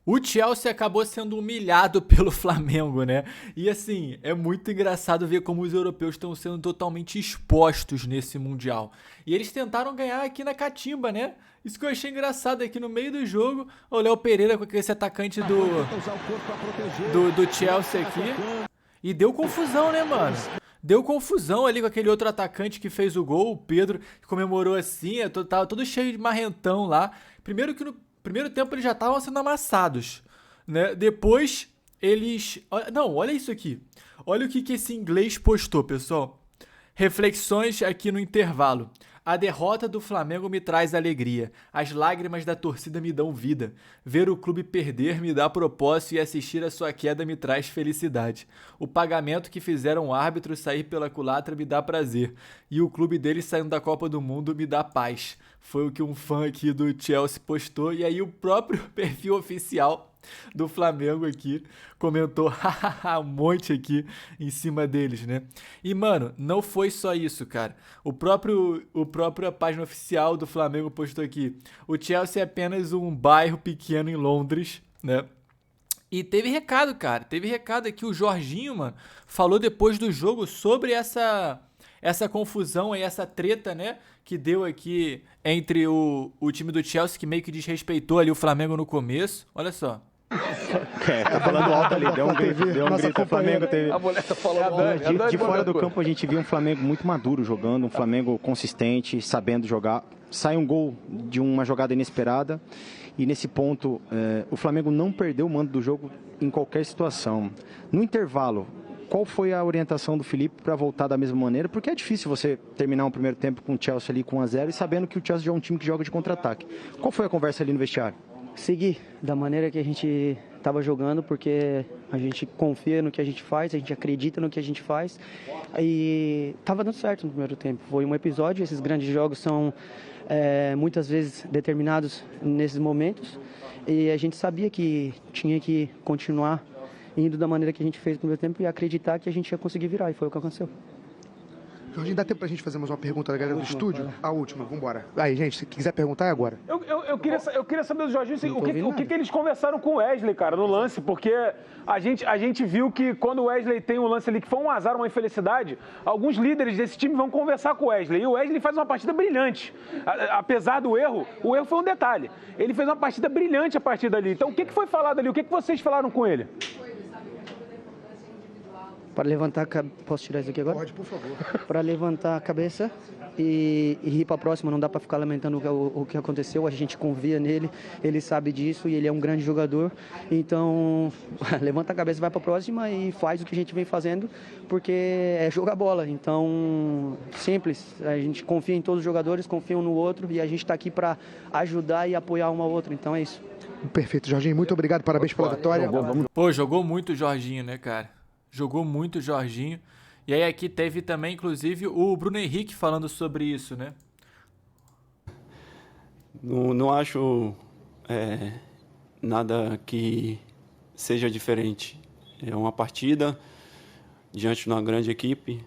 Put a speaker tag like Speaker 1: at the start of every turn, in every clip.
Speaker 1: O Chelsea acabou sendo humilhado pelo Flamengo, né? E assim, é muito engraçado ver como os europeus estão sendo totalmente expostos nesse Mundial. E eles tentaram ganhar aqui na catimba, né? Isso que eu achei engraçado aqui no meio do jogo. O Léo Pereira com esse atacante do Chelsea aqui. E deu confusão, né, mano? Deu confusão ali com aquele outro atacante que fez o gol, o Pedro, que comemorou assim, tava todo cheio de marrentão lá. Primeiro que no primeiro tempo eles já estavam sendo amassados, né? Depois eles... Não, olha isso aqui. Olha o que esse inglês postou, pessoal. Reflexões aqui no intervalo. A derrota do Flamengo me traz alegria. As lágrimas da torcida me dão vida. Ver o clube perder me dá propósito e assistir a sua queda me traz felicidade. O pagamento que fizeram o árbitro sair pela culatra me dá prazer. E o clube deles saindo da Copa do Mundo me dá paz. Foi o que um fã aqui do Chelsea postou. E aí o próprio perfil oficial do Flamengo aqui comentou um monte aqui em cima deles, né? E mano, não foi só isso, cara. O própria página oficial do Flamengo postou aqui: o Chelsea é apenas um bairro pequeno em Londres, né? E teve recado, cara. Teve recado aqui. O Jorginho, mano, falou depois do jogo sobre essa confusão e essa treta, né? Que deu aqui entre o time do Chelsea, que meio que desrespeitou ali o Flamengo no começo. Olha só.
Speaker 2: Tá falando alto ali, deu um grito, Flamengo teve.
Speaker 3: A mulher tá falando
Speaker 2: De fora do campo a gente viu um Flamengo muito maduro jogando, um Flamengo consistente, sabendo jogar. Sai um gol de uma jogada inesperada e nesse ponto o Flamengo não perdeu o mando do jogo em qualquer situação. No intervalo, qual foi a orientação do Felipe para voltar da mesma maneira? Porque é difícil você terminar um primeiro tempo com o Chelsea ali com 1-0 e sabendo que o Chelsea já é um time que joga de contra-ataque. Qual foi a conversa ali no vestiário?
Speaker 4: Seguir da maneira que a gente estava jogando, porque a gente confia no que a gente faz, a gente acredita no que a gente faz e estava dando certo no primeiro tempo. Foi um episódio, esses grandes jogos são muitas vezes determinados nesses momentos e a gente sabia que tinha que continuar indo da maneira que a gente fez no primeiro tempo e acreditar que a gente ia conseguir virar, e foi o que aconteceu.
Speaker 5: Jorginho, dá tempo pra gente fazer mais uma pergunta da galera do estúdio? A última, vambora. Aí, gente, se quiser perguntar, é agora.
Speaker 6: Eu queria saber do Jorginho assim, o que eles conversaram com o Wesley, cara, no lance, porque a gente viu que quando o Wesley tem um lance ali que foi um azar, uma infelicidade, alguns líderes desse time vão conversar com o Wesley, e o Wesley faz uma partida brilhante. Apesar do erro, o erro foi um detalhe. Ele fez uma partida brilhante a partir dali. Então, o que foi falado ali? O que vocês falaram com ele?
Speaker 4: Para levantar a cabeça... Posso tirar isso aqui agora?
Speaker 5: Pode, por favor.
Speaker 4: Para levantar a cabeça e ir para a próxima. Não dá para ficar lamentando o que aconteceu. A gente confia nele, ele sabe disso e ele é um grande jogador. Então, levanta a cabeça, vai para a próxima e faz o que a gente vem fazendo, porque é jogar bola. Então, simples. A gente confia em todos os jogadores, confia um no outro e a gente está aqui para ajudar e apoiar um ao outro. Então, é isso.
Speaker 5: Perfeito, Jorginho. Muito obrigado. Parabéns pela vitória.
Speaker 1: Pô, jogou muito o Jorginho, né, cara? Jogou muito o Jorginho. E aí aqui teve também, inclusive, o Bruno Henrique falando sobre isso, né?
Speaker 7: Não acho nada que seja diferente. É uma partida diante de uma grande equipe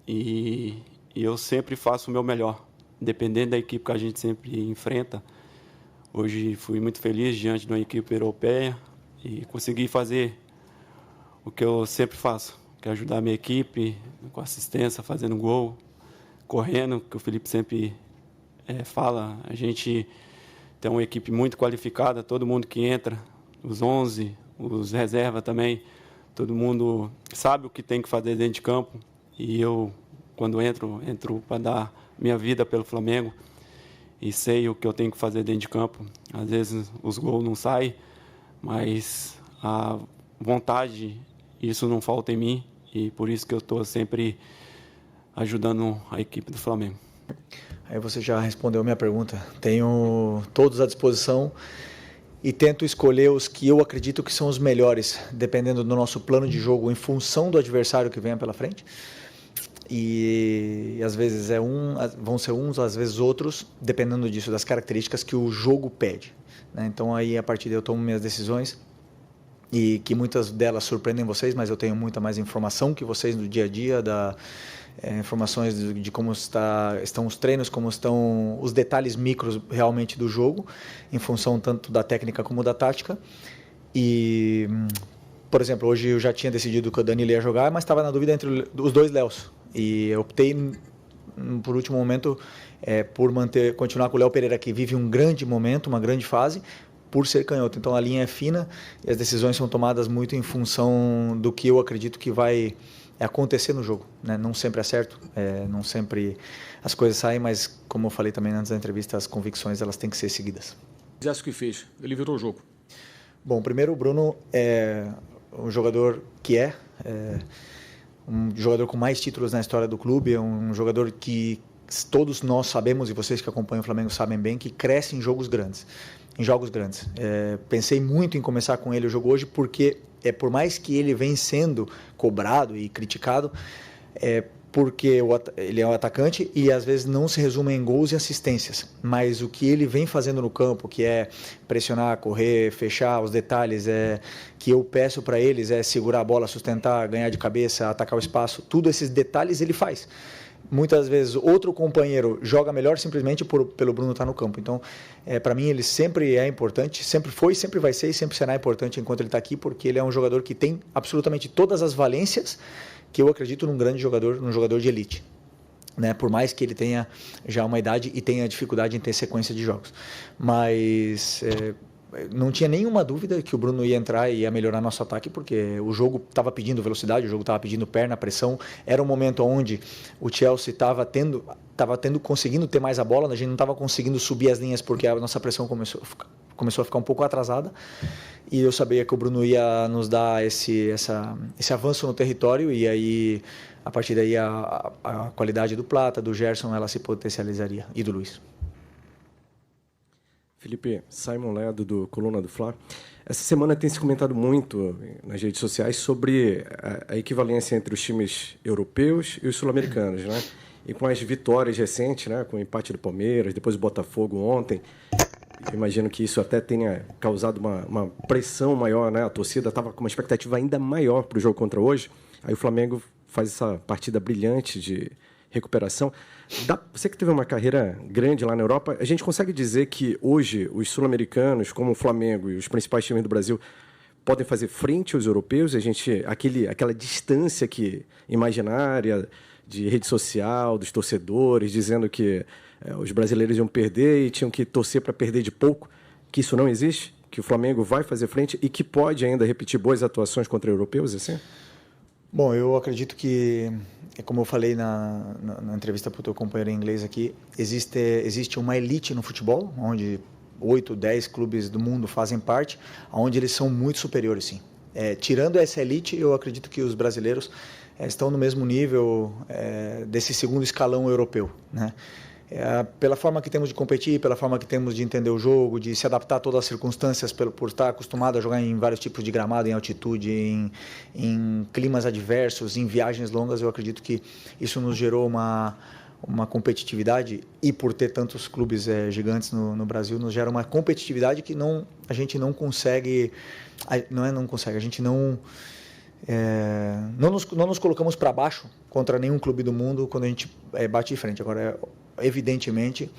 Speaker 7: e eu sempre faço o meu melhor, dependendo da equipe que a gente sempre enfrenta. Hoje fui muito feliz diante de uma equipe europeia e consegui fazer o que eu sempre faço, que é ajudar a minha equipe com assistência, fazendo gol, correndo, que o Felipe sempre fala. A gente tem uma equipe muito qualificada, todo mundo que entra, os 11, os reservas também, todo mundo sabe o que tem que fazer dentro de campo. E eu, quando entro para dar minha vida pelo Flamengo e sei o que eu tenho que fazer dentro de campo. Às vezes os gols não saem, mas a vontade, isso não falta em mim e por isso que eu estou sempre ajudando a equipe do Flamengo.
Speaker 8: Aí você já respondeu a minha pergunta. Tenho todos à disposição e tento escolher os que eu acredito que são os melhores, dependendo do nosso plano de jogo, em função do adversário que venha pela frente. E às vezes vão ser uns, às vezes outros, dependendo disso, das características que o jogo pede, né? Então aí a partir daí eu tomo minhas decisões e que muitas delas surpreendem vocês, mas eu tenho muita mais informação que vocês no dia a dia, informações de como estão os treinos, como estão os detalhes micros realmente do jogo, em função tanto da técnica como da tática. E, por exemplo, hoje eu já tinha decidido que o Danilo ia jogar, mas estava na dúvida entre os dois Léos. E eu optei, por último momento, por continuar com o Léo Pereira, que vive um grande momento, uma grande fase, por ser canhoto. Então a linha é fina e as decisões são tomadas muito em função do que eu acredito que vai acontecer no jogo, né? Não sempre é certo, não sempre as coisas saem, mas como eu falei também antes da entrevista, as convicções elas têm que ser seguidas.
Speaker 3: O que fez, ele virou o jogo.
Speaker 8: Bom, primeiro o Bruno é um jogador que um jogador com mais títulos na história do clube, é um jogador que todos nós sabemos, e vocês que acompanham o Flamengo sabem bem, que cresce em jogos grandes. Pensei muito em começar com ele o jogo hoje, porque por mais que ele vem sendo cobrado e criticado, porque ele é um atacante e às vezes não se resume em gols e assistências, mas o que ele vem fazendo no campo, que é pressionar, correr, fechar os detalhes, que eu peço para eles, segurar a bola, sustentar, ganhar de cabeça, atacar o espaço, tudo esses detalhes ele faz. Muitas vezes outro companheiro joga melhor simplesmente pelo Bruno estar no campo. Então, para mim, ele sempre é importante, sempre foi, sempre vai ser e sempre será importante enquanto ele está aqui, porque ele é um jogador que tem absolutamente todas as valências que eu acredito num grande jogador, num jogador de elite. Né? Por mais que ele tenha já uma idade e tenha dificuldade em ter sequência de jogos. Mas não tinha nenhuma dúvida que o Bruno ia entrar e ia melhorar nosso ataque, porque o jogo estava pedindo velocidade, o jogo estava pedindo perna, pressão. Era um momento onde o Chelsea estava conseguindo ter mais a bola, a gente não estava conseguindo subir as linhas porque a nossa pressão começou a ficar um pouco atrasada. E eu sabia que o Bruno ia nos dar esse avanço no território, e aí, a partir daí, a qualidade do Plata, do Gerson, ela se potencializaria, e do Luiz.
Speaker 3: Felipe, Simon Ledo, do Coluna do Fla. Essa semana tem se comentado muito nas redes sociais sobre a equivalência entre os times europeus e os sul-americanos, né? E com as vitórias recentes, né? Com o empate do Palmeiras, depois o Botafogo ontem, eu imagino que isso até tenha causado uma pressão maior, né? A torcida estava com uma expectativa ainda maior para o jogo contra hoje. Aí o Flamengo faz essa partida brilhante de recuperação. Você que teve uma carreira grande lá na Europa, a gente consegue dizer que hoje os sul-americanos, como o Flamengo e os principais times do Brasil, podem fazer frente aos europeus? Aquela distância imaginária de rede social, dos torcedores, dizendo que os brasileiros iam perder e tinham que torcer para perder de pouco, que isso não existe? Que o Flamengo vai fazer frente e que pode ainda repetir boas atuações contra europeus, assim?
Speaker 8: Bom, eu acredito que, como eu falei na entrevista para o teu companheiro em inglês aqui, existe uma elite no futebol, onde 8, 10 clubes do mundo fazem parte, onde eles são muito superiores, sim. Tirando essa elite, eu acredito que os brasileiros estão no mesmo nível desse segundo escalão europeu, né? Pela forma que temos de competir, pela forma que temos de entender o jogo, de se adaptar a todas as circunstâncias, por estar acostumado a jogar em vários tipos de gramado, em altitude, em climas adversos, em viagens longas, eu acredito que isso nos gerou uma competitividade, e por ter tantos clubes gigantes no Brasil, nos gera uma competitividade que a gente não consegue, a gente não nos colocamos para baixo contra nenhum clube do mundo quando a gente bate de frente. Agora, evidentemente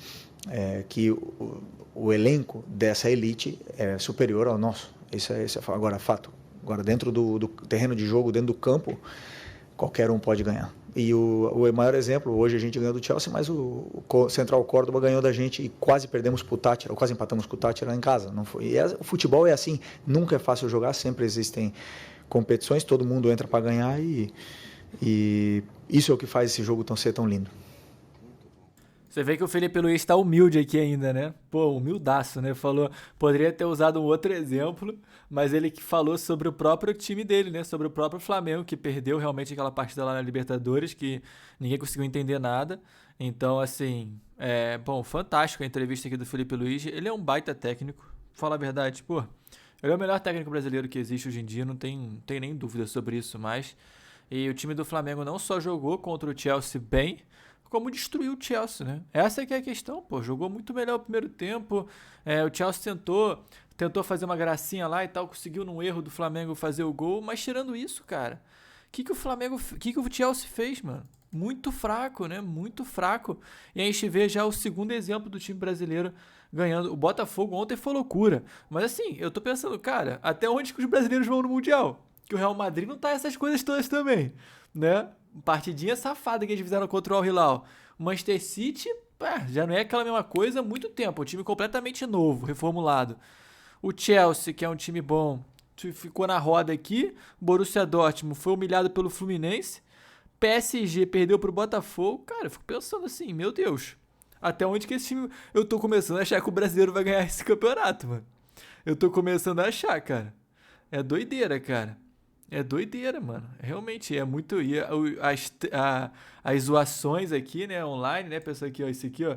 Speaker 8: que o elenco dessa elite é superior ao nosso. Isso é agora fato. Agora, dentro do terreno de jogo, dentro do campo, qualquer um pode ganhar. E o maior exemplo, hoje a gente ganhou do Chelsea, mas o Central Córdoba ganhou da gente e quase perdemos para o Tátira, ou quase empatamos com o Tátira em casa. Não foi. O futebol é assim, nunca é fácil jogar, sempre existem competições, todo mundo entra para ganhar, e isso é o que faz esse jogo ser tão lindo.
Speaker 1: Você vê que o Felipe Luiz tá humilde aqui ainda, né? Pô, humildaço, né? Poderia ter usado um outro exemplo, mas ele que falou sobre o próprio time dele, né? Sobre o próprio Flamengo, que perdeu realmente aquela partida lá na Libertadores, que ninguém conseguiu entender nada. Então, assim, fantástico a entrevista aqui do Felipe Luiz. Ele é um baita técnico, pra falar a verdade, pô. Ele é o melhor técnico brasileiro que existe hoje em dia, não tem nem dúvida sobre isso mais. E o time do Flamengo não só jogou contra o Chelsea bem, como destruiu o Chelsea, né? Essa que é a questão, pô. Jogou muito melhor o primeiro tempo. O Chelsea tentou fazer uma gracinha lá e tal, conseguiu num erro do Flamengo fazer o gol, mas tirando isso, cara, o que o Chelsea fez, mano? muito fraco, né? Muito fraco. E a gente vê já o segundo exemplo do time brasileiro ganhando. O Botafogo ontem foi loucura. Mas assim, eu tô pensando, cara, até onde que os brasileiros vão no Mundial? Que o Real Madrid não tá essas coisas todas também, né? Partidinha safada que eles fizeram contra o Al Hilal. O Manchester City, já não é aquela mesma coisa há muito tempo. Um time completamente novo, reformulado. O Chelsea, que é um time bom, ficou na roda aqui. Borussia Dortmund foi humilhado pelo Fluminense. PSG perdeu pro Botafogo. Cara, eu fico pensando assim, meu Deus. Até onde que esse time... Eu tô começando a achar que o brasileiro vai ganhar esse campeonato, mano. Eu tô começando a achar, cara. É doideira, cara. É doideira, mano. Realmente, é muito... E as zoações aqui, né, online, né, pessoal aqui, ó, esse aqui, ó.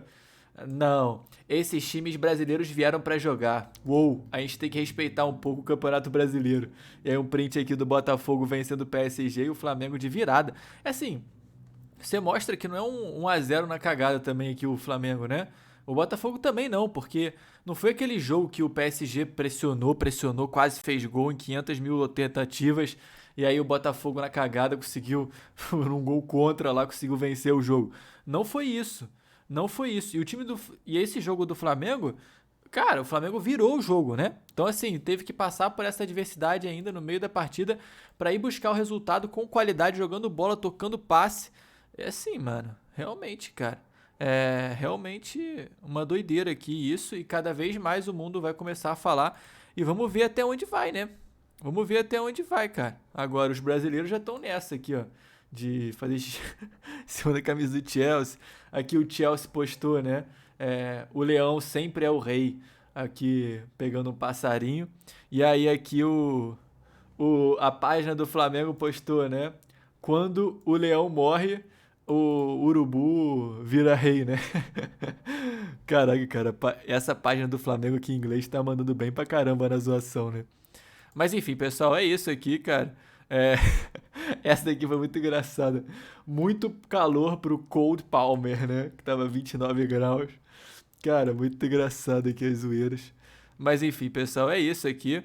Speaker 1: Não, esses times brasileiros vieram pra jogar. Uou, a gente tem que respeitar um pouco o Campeonato Brasileiro. E aí um print aqui do Botafogo vencendo o PSG e o Flamengo de virada. É assim, você mostra que não é um 1-0 na cagada também aqui o Flamengo, né? O Botafogo também não, porque não foi aquele jogo que o PSG pressionou, quase fez gol em 500 mil tentativas. E aí o Botafogo na cagada conseguiu, num gol contra lá, conseguiu vencer o jogo. Não foi isso. Não foi isso. E esse jogo do Flamengo, cara, o Flamengo virou o jogo, né? Então, assim, teve que passar por essa adversidade ainda no meio da partida para ir buscar o resultado com qualidade, jogando bola, tocando passe. É assim, mano. Realmente, cara. É realmente uma doideira aqui isso, e cada vez mais o mundo vai começar a falar. E vamos ver até onde vai, né? Vamos ver até onde vai, cara. Agora, os brasileiros já estão nessa aqui, ó, de fazer segunda camisa do Chelsea. Aqui o Chelsea postou, né? O leão sempre é o rei. Aqui pegando um passarinho. E aí aqui a página do Flamengo postou, né? Quando o leão morre, o urubu vira rei, né? Caraca, cara. Essa página do Flamengo aqui em inglês tá mandando bem pra caramba na zoação, né? Mas enfim, pessoal, é isso aqui, cara. Essa daqui foi muito engraçada. Muito calor pro Cold Palmer, né? Que tava 29 graus. Cara, muito engraçado aqui as zoeiras. Mas enfim, pessoal, é isso aqui.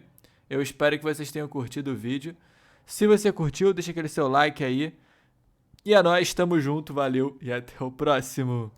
Speaker 1: Eu espero que vocês tenham curtido o vídeo. Se você curtiu, deixa aquele seu like aí. E é nóis, tamo junto, valeu e até o próximo.